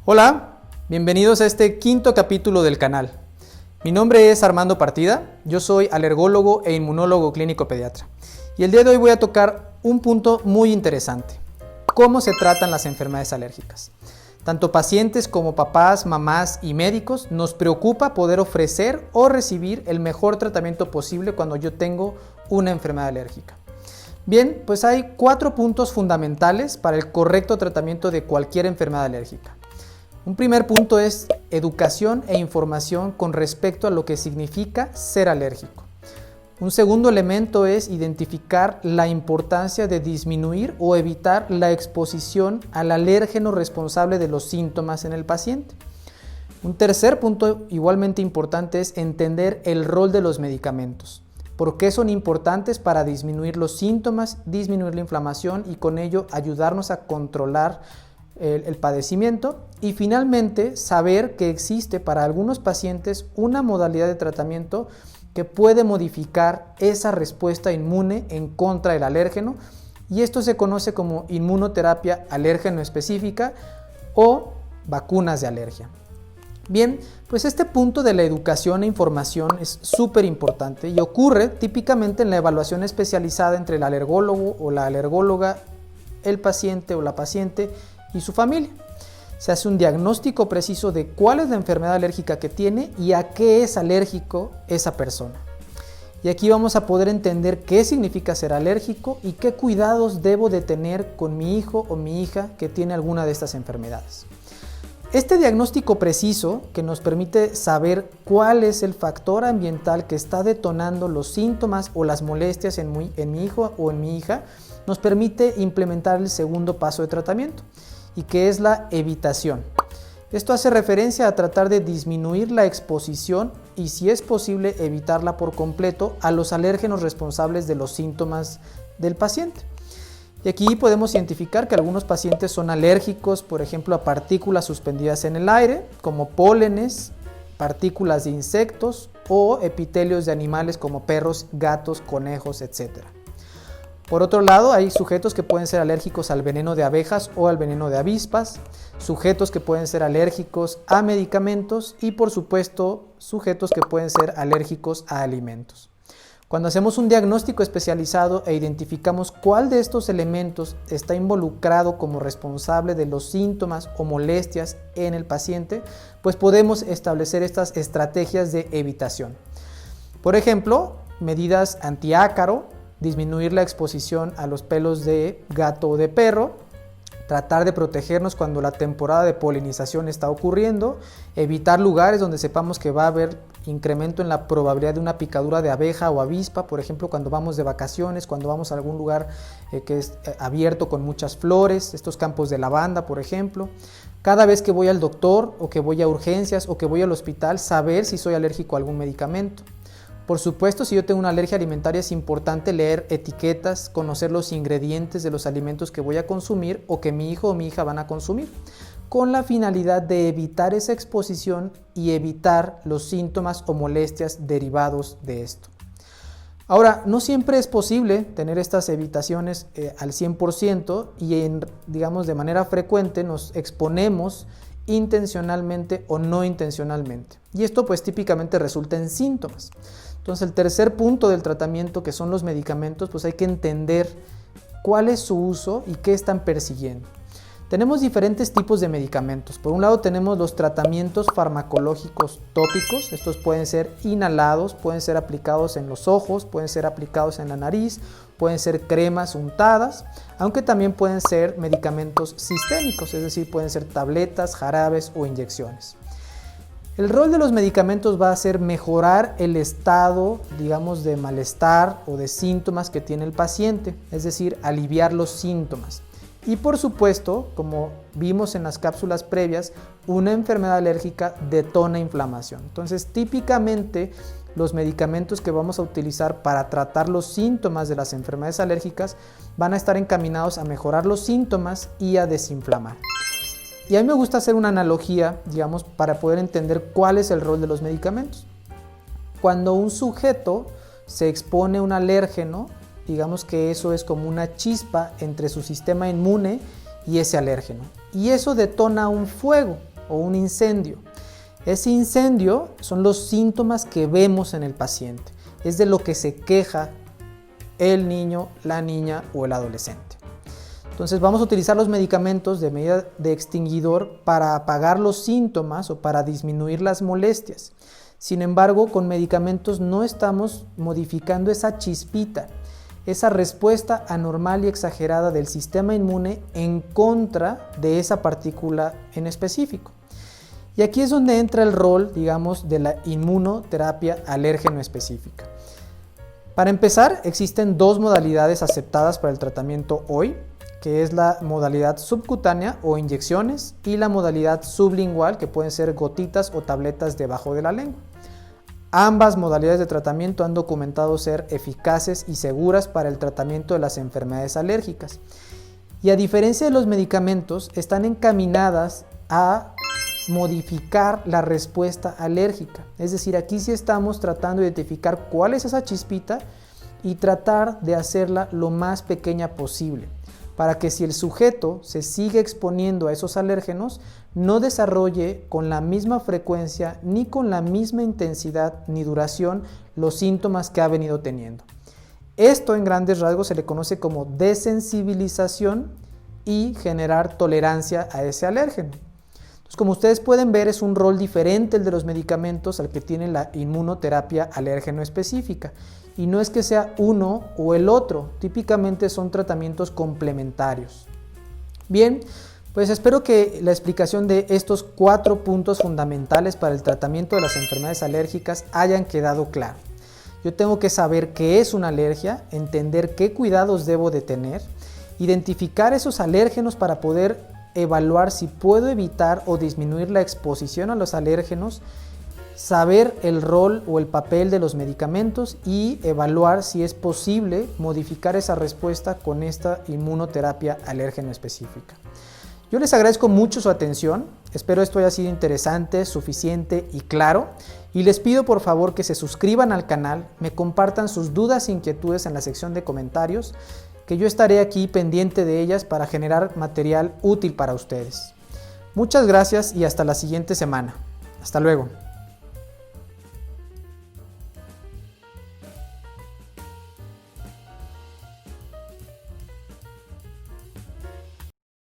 Hola, bienvenidos a este quinto capítulo del canal. Mi nombre es Armando Partida, yo soy alergólogo e inmunólogo clínico pediatra. Y el día de hoy voy a tocar un punto muy interesante: cómo se tratan las enfermedades alérgicas. Tanto pacientes como papás, mamás y médicos nos preocupa poder ofrecer o recibir el mejor tratamiento posible cuando yo tengo una enfermedad alérgica. Bien, pues hay 4 puntos fundamentales para el correcto tratamiento de cualquier enfermedad alérgica. Un primer punto es educación e información con respecto a lo que significa ser alérgico. Un segundo elemento es identificar la importancia de disminuir o evitar la exposición al alérgeno responsable de los síntomas en el paciente. Un tercer punto igualmente importante es entender el rol de los medicamentos. ¿Por qué son importantes? Para disminuir los síntomas, disminuir la inflamación y con ello ayudarnos a controlar el padecimiento. Y finalmente, saber que existe para algunos pacientes una modalidad de tratamiento que puede modificar esa respuesta inmune en contra del alérgeno, y esto se conoce como inmunoterapia alérgeno específica o vacunas de alergia. Bien, pues este punto de la educación e información es súper importante y ocurre típicamente en la evaluación especializada entre el alergólogo o la alergóloga, el paciente o la paciente y su familia. Se hace un diagnóstico preciso de cuál es la enfermedad alérgica que tiene y a qué es alérgico esa persona. Y aquí vamos a poder entender qué significa ser alérgico y qué cuidados debo de tener con mi hijo o mi hija que tiene alguna de estas enfermedades. Este diagnóstico preciso, que nos permite saber cuál es el factor ambiental que está detonando los síntomas o las molestias en mi hijo o en mi hija, nos permite implementar el segundo paso de tratamiento, y que es la evitación. Esto hace referencia a tratar de disminuir la exposición y, si es posible, evitarla por completo a los alérgenos responsables de los síntomas del paciente. Y aquí podemos identificar que algunos pacientes son alérgicos, por ejemplo, a partículas suspendidas en el aire, como pólenes, partículas de insectos o epitelios de animales como perros, gatos, conejos, etc. Por otro lado, hay sujetos que pueden ser alérgicos al veneno de abejas o al veneno de avispas, sujetos que pueden ser alérgicos a medicamentos y, por supuesto, sujetos que pueden ser alérgicos a alimentos. Cuando hacemos un diagnóstico especializado e identificamos cuál de estos elementos está involucrado como responsable de los síntomas o molestias en el paciente, pues podemos establecer estas estrategias de evitación. Por ejemplo, medidas antiácaro, disminuir la exposición a los pelos de gato o de perro, tratar de protegernos cuando la temporada de polinización está ocurriendo, evitar lugares donde sepamos que va a haber incremento en la probabilidad de una picadura de abeja o avispa, por ejemplo cuando vamos de vacaciones, cuando vamos a algún lugar que es abierto con muchas flores, estos campos de lavanda, por ejemplo. Cada vez que voy al doctor o que voy a urgencias o que voy al hospital, saber si soy alérgico a algún medicamento. Por supuesto, si yo tengo una alergia alimentaria, es importante leer etiquetas, conocer los ingredientes de los alimentos que voy a consumir o que mi hijo o mi hija van a consumir, con la finalidad de evitar esa exposición y evitar los síntomas o molestias derivados de esto. Ahora, no siempre es posible tener estas evitaciones al 100% y de manera frecuente nos exponemos intencionalmente o no intencionalmente. Y esto pues típicamente resulta en síntomas. Entonces el tercer punto del tratamiento, que son los medicamentos, pues hay que entender cuál es su uso y qué están persiguiendo. Tenemos diferentes tipos de medicamentos. Por un lado tenemos los tratamientos farmacológicos tópicos. Estos pueden ser inhalados, pueden ser aplicados en los ojos, pueden ser aplicados en la nariz, pueden ser cremas untadas, aunque también pueden ser medicamentos sistémicos, es decir, pueden ser tabletas, jarabes o inyecciones. El rol de los medicamentos va a ser mejorar el estado, de malestar o de síntomas que tiene el paciente, es decir, aliviar los síntomas. Y por supuesto, como vimos en las cápsulas previas, una enfermedad alérgica detona inflamación. Entonces, típicamente los medicamentos que vamos a utilizar para tratar los síntomas de las enfermedades alérgicas van a estar encaminados a mejorar los síntomas y a desinflamar. Y a mí me gusta hacer una analogía, para poder entender cuál es el rol de los medicamentos. Cuando un sujeto se expone a un alérgeno, digamos que eso es como una chispa entre su sistema inmune y ese alérgeno. Y eso detona un fuego. o un incendio. Ese incendio son los síntomas que vemos en el paciente, es de lo que se queja el niño, la niña o el adolescente. Entonces vamos a utilizar los medicamentos de medida de extinguidor para apagar los síntomas o para disminuir las molestias. Sin embargo, con medicamentos no estamos modificando esa chispita, esa respuesta anormal y exagerada del sistema inmune en contra de esa partícula en específico. Y aquí es donde entra el rol, digamos, de la inmunoterapia alérgeno específica. Para empezar, existen dos modalidades aceptadas para el tratamiento hoy, que es la modalidad subcutánea o inyecciones y la modalidad sublingual, que pueden ser gotitas o tabletas debajo de la lengua. Ambas modalidades de tratamiento han documentado ser eficaces y seguras para el tratamiento de las enfermedades alérgicas. Y a diferencia de los medicamentos, están encaminadas a modificar la respuesta alérgica. Es decir, aquí sí estamos tratando de identificar cuál es esa chispita y tratar de hacerla lo más pequeña posible, para que si el sujeto se sigue exponiendo a esos alérgenos, no desarrolle con la misma frecuencia ni con la misma intensidad ni duración los síntomas que ha venido teniendo. Esto en grandes rasgos se le conoce como desensibilización y generar tolerancia a ese alérgeno. Entonces, como ustedes pueden ver, es un rol diferente el de los medicamentos al que tiene la inmunoterapia alérgeno específica. Y no es que sea uno o el otro, típicamente son tratamientos complementarios. Bien, pues espero que la explicación de estos 4 puntos fundamentales para el tratamiento de las enfermedades alérgicas hayan quedado claro. Yo tengo que saber qué es una alergia, entender qué cuidados debo de tener, identificar esos alérgenos para poder evaluar si puedo evitar o disminuir la exposición a los alérgenos, saber el rol o el papel de los medicamentos y evaluar si es posible modificar esa respuesta con esta inmunoterapia alérgeno específica. Yo les agradezco mucho su atención, espero esto haya sido interesante, suficiente y claro, y les pido por favor que se suscriban al canal, me compartan sus dudas e inquietudes en la sección de comentarios, que yo estaré aquí pendiente de ellas para generar material útil para ustedes. Muchas gracias y hasta la siguiente semana. Hasta luego.